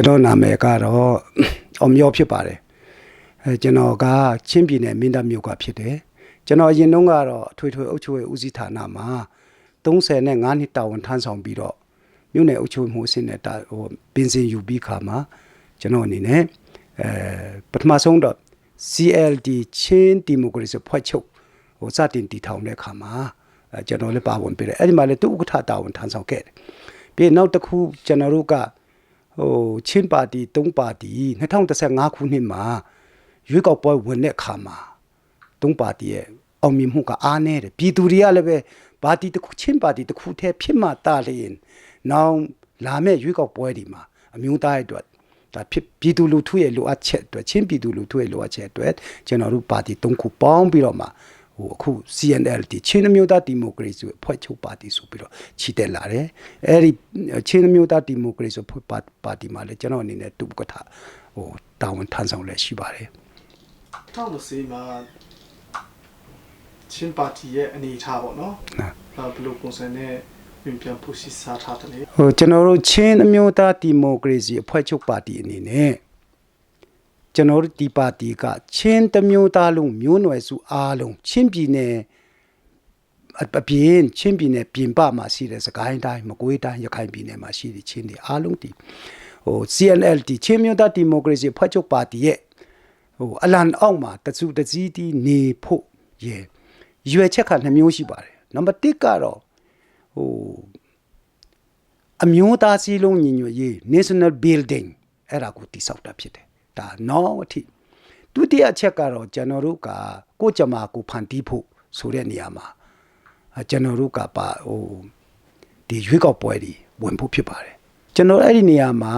ကျွန်တော်နာမည်ကတော့အောင်မြောဖြစ်ပါတယ်ကျွန်တော်ကချင်းပြည်နယ်မင်းတပ်မြို့ကဖြစ်တယ်ကျွန်တော်အရင်တုန်းကတော့အထွေထွေအုပ်ချုပ်ရေးဦးစီးဌာနမှာ35နှစ်တာဝန်ထမ်းဆောင်ပြီးတော့မြို့နယ်အုပ်ချုပ်မှုအဆင့်နဲ့ပင်စင်ယူပြီးခါမှာကျွန်တော်အနေနဲ့ပထမဆုံးတော့ CLD ချင်းဒီမိုကရေစီဖွဲ့ချုပ်စတင်တည်ထောင်တဲ့ခါမှာကျွန်တော်လည်းပါဝင်ပြီးတယ်အဲ့ဒီမှာလည်းသူ့ဥက္ကဋ္ဌတာဝန်ထမ်းဆောင်ခဲ့တယ်ပြီးနောက်တစ်ခုကျွန်တော်တို့ကချင်းပါတီ3ပါတီ2015ခုနှစ်မှာရွေးကောက်ပွဲဝင်တဲ့ခါမှာ3ပါတီရဲ့အောင်မြင်မှုကအားနည်းတယ်ပြည်သူတွေကလည်းပဲပါတီတစ်ခုချင်းပါတီတစ်ခုတည်းဖြစ်မှတားလျင်နောက်လာမယ့်ရွေးကောက်ပွဲဒီမှာအမျိုးသားအတွက်ဒါဖြစ်ပြည်သူလူထုရဲ့လိုအပ်ချက်အတွက်ချင်းပြည်သူလူထုရဲ့လိုအပ်ချက်အတွက်ကျွန်တော်တို့ပါတီ3ခုပေါင်းပြီးတော့မှအခု CNLD ချင်းအမျိုးသားဒီမိုကရေစီဖွဲ့ချုပ်ပါတီဆိုပြီးတော့ချီတက်လာတယ်အဲ့ဒီချင်းအမျိုးသားဒီမိုကရေစီဖွဲ့ပါတီမှာလည်းကျွန်တော်အနေနဲ့တူကထတာဝန်ထမ်းဆောင်လည်းရှိပါတယ်ထောက်လို့စီမှာချင်းပါတီရဲ့အနေထားပေါ့နော်ဘယ်လိုပုံစံနဲ့ပြန်ဖို့စီစားထားတယ်ကျွန်တော်တို့ချင်းအမျိုးသားဒီမိုကရေစီအဖွဲ့ချုပ်ပါတီအနေနဲ့ကျွန်တော်တို့ဒီပါတီကချင်းတမျိုးသားလုံးမျိုးနွယ်စုအားလုံးချင်းပြည်နယ်အပြင်ချင်းပြည်နယ်ပြင်ပမှာရှိတဲ့စကိုင်းတိုင်းမကွေးတိုင်းရခိုင်ပြည်နယ်မှာရှိတဲ့ချင်းတွေအားလုံးဒီCNLD ချင်းမျိုးသားဒီမိုကရေစီဖွဲ့ချုပ်ပါတီရဲ့အလံအောက်မှာတစုတစည်းတီးနေဖို့ရွယ်ချက်က2မျိုးရှိပါတယ်နံပါတ်1ကတော့အမျိုးသားစည်းလုံးညီညွတ်ရေး National Building အဲ့ဒါကိုတည်ဆောက်တာဖြစ်တယ်ဒါနောက်အထိဒုတိယချက်ကတော့ကျွန်တော်တို့ကကိုကြမာကိုဖန်တီးဖို့ဆိုတဲ့နေရာမှာကျွန်တော်တို့ကဒီရွေးကောက်ပွဲတွေဝင်ဖို့ဖြစ်ပါတယ်ကျွန်တော်အဲ့ဒီနေရာမှာ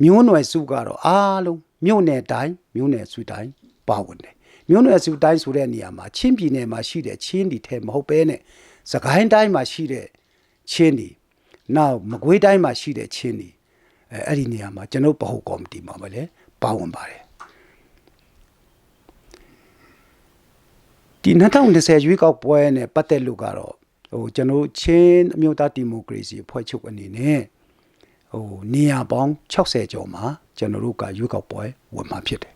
မျိုးနွယ်စုကတော့အားလုံးမြို့နယ်တိုင်းမြို့နယ်စုတိုင်းပါဝင်တယ်မြို့နယ်စုတိုင်းဆိုတဲ့နေရာမှာချင်းပြည်နယ်မှာရှိတဲ့ချင်းတွေထဲမဟုတ်ဘဲနဲ့စကိုင်းတိုင်းမှာရှိတဲ့ချင်းတွေနောက်မကွေးတိုင်းမှာရှိတဲ့ချင်းတွေအဲ့ဒီနေရာမှာကျွန်တော်ဗဟိုကော်မတီမှာပဲလေပါဝင်ပါတယ်ဒီ2020ရွေးကောက်ပွဲနဲ့ပတ်သက်လို့ကတော့ကျွန်တော်ချင်းအမျိုးသားဒီမိုကရေစီအဖွဲ့ချုပ်အနေနဲ့နေရာပေါင်း60ကျော်မှာကျွန်တော်တို့ကရွေးကောက်ပွဲဝင်မှာဖြစ်တယ်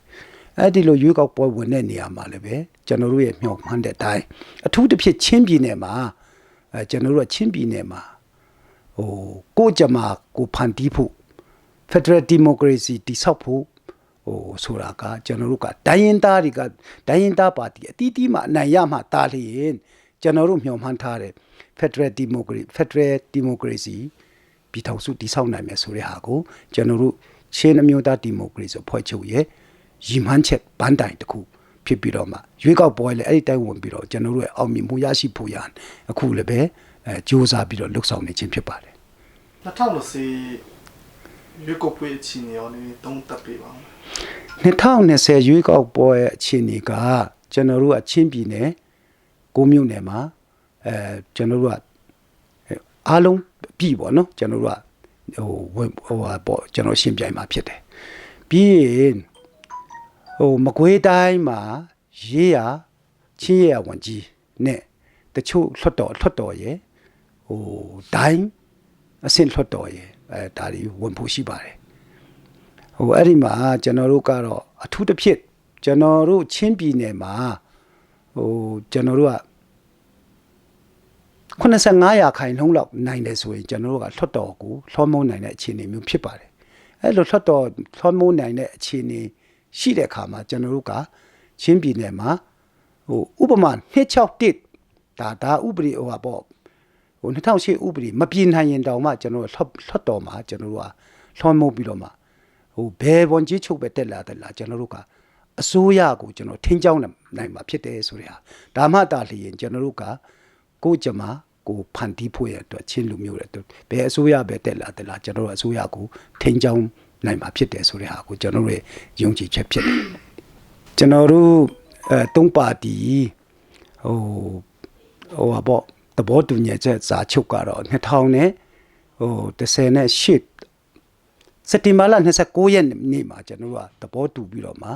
အဲ့ဒီလိုရွေးကောက်ပွဲဝင်တဲ့နေရာမှာလည်းပဲကျွန်တော်တို့ရဲ့မျှော်မှန်းတဲ့အတိုင်းအထူးသဖြင့်ချင်းပြည်နယ်မှာကျွန်တော်တို့ကချင်းပြည်နယ်မှာကိုကြမာကိုဖန်တီးဖို့ Federal Democracy တိဆောက်ဖို့ဆိုတာကကျွန်တော်တို့ကတိုင်းရင်းသားတွေကတိုင်းရင်းသားပါတီအတီးတီးမှအနိုင်ရမှတားလျင်ကျွန်တော်တို့မျှော်မှန်းထားတဲ့ Federal Democracy ပြည်ထောင်စုတိဆောက်နိုင်မယ်ဆိုတဲ့ဟာကိုကျွန်တော်တို့ချင်းအမျိုးသားဒီမိုကရေစီဖွဲ့ချုပ်ရဲ့ရည်မှန်းချက်ဗန်းတိုင်တစ်ခုဖြစ်ပြီးတော့မှရွေးကောက်ပွဲလည်းအဲ့ဒီတိုင်းဝင်ပြီးတော့ကျွန်တော်တို့ရဲ့အောင်မြင်မှုရရှိဖို့ရန်အခုလည်းပဲစူးစမ်းပြီးတော့လှုပ်ဆောင်နေခြင်းဖြစ်ပါတယ်2020ရွေးကောက်ပွဲအခြေအနေရောလည်းတုံးတက်ပြပါဦး2020ရွေးကောက်ပွဲအခြေအနေကကျွန်တော်တို့ကချင်းပြည်နယ်9မြို့နယ်မှာကျွန်တော်တို့ကအားလုံးပြည်ပေါ့နော်ကျွန်တော်တို့ကပေါ့ကျွန်တော်ရှင်းပြိုင်မှာဖြစ်တယ်ပြီးရင်မကွေးတိုင်းမှာရေးရချင်းရဝန်ကြီးနဲ့တချို့လွှတ်တော်ရဲ့တိုင်းအဆင့်လွှတ်တော်ရဲ့ဒါတွေဝင်ဖို့ရှိပါတယ်အဲ့ဒီမှာကျွန်တော်တို့ကတော့အထူးတစ်ဖြစ်ကျွန်တော်တို့ချင်းပြည်နယ်မှာကျွန်တော်တို့က85ရာခိုင်နှုန်းလောက်နိုင်တယ်ဆိုရင်ကျွန်တော်တို့ကလွှတ်တော်ကိုလွှမ်းမိုးနိုင်တဲ့အခြေအနေမျိုးဖြစ်ပါတယ်အဲ့လိုလွှတ်တော်လွှမ်းမိုးနိုင်တဲ့အခြေအနေရှိတဲ့အခါမှာကျွန်တော်တို့ကချင်းပြည်နယ်မှာဥပမာ261ဒါဥပဒေပေါ့2008ဥပဒေမပြင်နိုင်ရင်တောင်မှကျွန်တော်လွှတ်တော်မှာကျွန်တော်တို့ကလွှမ်းမိုးပြီးတော့မှဘယ်ဝန်ကြီးချုပ်ပဲတက်လာကျွန်တော်တို့ကအစိုးရကိုကျွန်တော်ထိန်းကျောင်းနိုင်မှာဖြစ်တယ်ဆိုတဲ့ဟာဒါမှတာလျင်ကျွန်တော်တို့ကကိုကြမာကိုဖန်တီးဖို့ရအတွက်ချင်းလူမျိုးတွေဘယ်အစိုးရပဲတက်လာကျွန်တော်တို့အစိုးရကိုထိန်းကျောင်းနိုင်မှာဖြစ်တယ်ဆိုတဲ့ဟာကိုကျွန်တော်တို့ယုံကြည်ချက်ဖြစ်တယ်ကျွန်တော်တို့3ပါတီပေါ့သဘောတူညီချက်စာချုပ်ကတော့2018စက်တင်ဘာလ29ရက်နေ့မှာကျွန်တော်တို့ကသဘောတူပြီးတော့မှ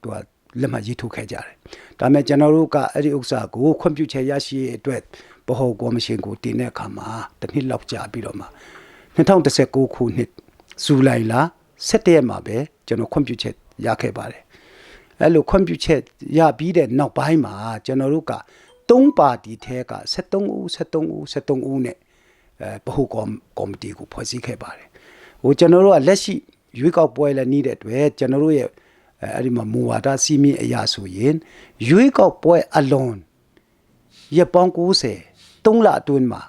သူကလက်မှတ်ရေးထိုးခဲ့ကြတယ်ဒါပေမဲ့ကျွန်တော်တို့ကအဲ့ဒီဥစ္စာကိုခွင့်ပြုချက်ရရှိရေးအတွက်ဗဟိုကော်မရှင်ကိုတင်တဲ့အခါမှာတစ်နှစ်လောက်ကြာပြီးတော့မှ2019ခုနှစ်ဇူလိုင်လ 17ရက်မှာပဲကျွန်တော်ခွင့်ပြုချက်ရခဲ့ပါတယ်အဲ့လိုခွင့်ပြုချက်ရပြီးတဲ့နောက်ပိုင်းမှာကျွန်တော်တို့က3ပါတီထဲက73ဦးနဲ့ဗဟိုကော်မတီကိုဖွဲ့စည်းခဲ့ပါတယ်ဟိုကျွန်တော်တို့ကလက်ရှိရွေးကောက်ပွဲလည်းနေတဲ့အတွက်ကျွန်တော်တို့ရဲ့အဲ့ဒီမှာမူဝါဒစီမင်းအရာဆိုရင်ရွေးကောက်ပွဲအလွန်ရပောင်း90 3လအတွင်းမှာ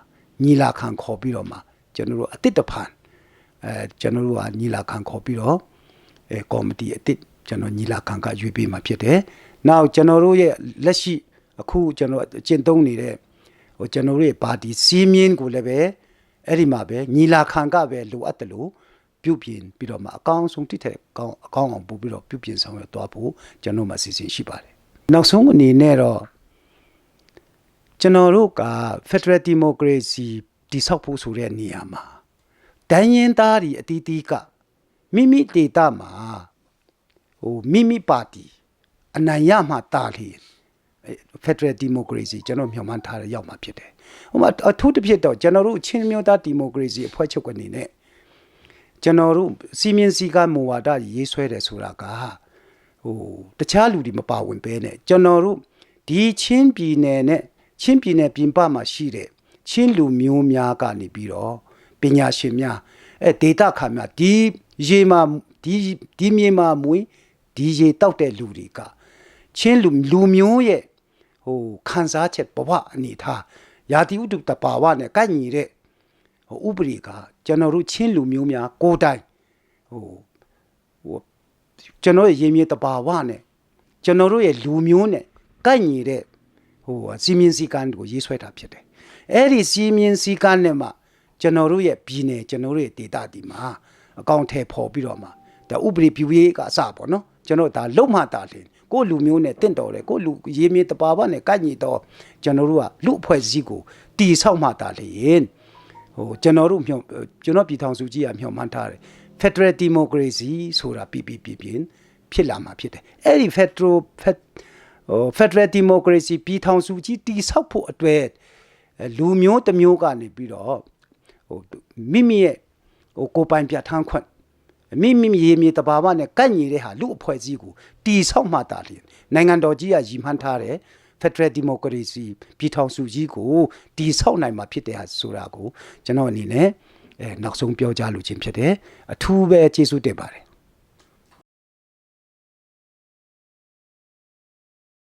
ညီလာခံခေါ်ပြီးတော့မှကျွန်တော်တို့အတစ်တဖန်ကျွန်တော်တို့ကညီလာခံခေါ်ပြီးတော့ကော်မတီအတစ်ကျွန်တော်ညီလာခံကရွေးပေးမှာဖြစ်တယ်။နောက်ကျွန်တော်တို့ရဲ့လက်ရှိအခုကျွန်တော်ကျင့်သုံးနေတဲ့ဟိုကျွန်တော်တို့ရဲ့ပါတီစီမင်းကိုလည်းပဲအဲ့ဒီမှာပဲညီလာခံကပဲလိုအပ်တယ်လို့ပြုပြင်ပြီးတော့မှအကောင်းဆုံးတိထက်အကောင်းအောင်ပို့ပြီးတော့ပြုပြင်ဆောင်ရွက်သွားဖို့ကျွန်တော်မှအစီအစဉ်ရှိပါတယ်။နောက်ဆုံးအနေနဲ့တော့ကျွန်တော်တို့က Federal Democracy တိဆောက်ဖို့ဆိုတဲ့နေရာမှာတိုင်းရင်းသားတွေအတီးတီးကမိမိဒေသမှာဟိုမိမိပါတီအနိုင်ရမှတားလေ Federal Democracy ကျွန်တော်မျှော်မှန်းထားတဲ့ရောက်မှာဖြစ်တယ်။ဟိုမှာအထူးတစ်ဖြစ်တော့ကျွန်တော်တို့ချင်းမျိုးသား Democracy အဖွဲ့ချုပ်ကနေနဲ့ကျွန်တော်တို့စီမင်းစည်းကမ်းမူဝါဒရေးဆွဲတယ်ဆိုတာကဟိုတခြားလူတွေမပါဝင်ပဲနဲ့ကျွန်တော်တို့ဒီချင်းပြည်နယ်နဲ့ချင်းပြည်နယ်ပြင်ပမှာရှိတဲ့ချင်းလူမျိုးများကနေပြီးတော့ပညာရှင်များဒေတာခါများဒီရေမှာဒီမြေမှာမွေးဒီရေတောက်တဲ့လူတွေကချင်းလူမျိုးရဲ့ဟိုခံစားချက်ဘဝအနေထားယာတိဥတုတပါဝနဲ့ကိုက်ညီတဲ့ဟိုဥပဒေကကျွန်တော်တို့ချင်းလူမျိုးများကိုယ်တိုင်ဟိုကျွန်တော်ရဲ့ရေမြေတပါဝနဲ့ကျွန်တော်တို့ရဲ့လူမျိုးနဲ့ကိုက်ညီတဲ့ဟိုစီမင်းစည်းကမ်းကိုရေးဆွဲတာဖြစ်တယ်အဲ့ဒီစီမင်းစည်းကမ်းနဲ့မှကျွန်တော်တို့ရဲ့ပြည်နယ်ကျွန်တော်တို့ရဲ့ဒေသဒီမှာအကောင့်ထဲပေါ်ပြီးတော့မှဒါဥပဒေပြုရေးကအစပေါ့နော်ကျွန်တော်ဒါလုံမှတာတယ်ကိုလူမျိုးနဲ့တင့်တော်တယ်ကိုလူရေမြေတပါဝနဲ့ကိုက်ညီတော့ကျွန်တော်တို့ကလူအဖွဲ့အစည်းကိုတီဆောက်မှတာလေဟိုကျွန်တော်ပြည်ထောင်စုကြီးကမျှော်မှန်းထားတယ် Federal Democracy ဆိုတာပြဖြစ်လာမှာဖြစ်တယ်အဲ့ဒီ Federal Democracy ပြည်ထောင်စုကြီးတီဆောက်ဖို့အတွက်လူမျိုးတစ်မျိုးကနေပြီးတော့ဟိုမိမိရဲ့ဟိုကိုပိုင်ပြဋ္ဌာန်းခွင့်မိရေမြေတဘာဝနဲ့ကန့်ညီတဲ့ဟာလူအဖွဲ့အစည်းကိုတီဆောက်မှတာလေနိုင်ငံတော်ကြီးကရည်မှန်းထားတဲ့ Federal Democracy ပြည်ထောင်စုကြီးကိုတီဆောက်နိုင်မှာဖြစ်တဲ့ဟာဆိုတာကိုကျွန်တော်အနေနဲ့နောက်ဆုံးပြောကြားလိုခြင်းဖြစ်တယ်အထူးပဲကျေးဇူးတင်ပါတယ်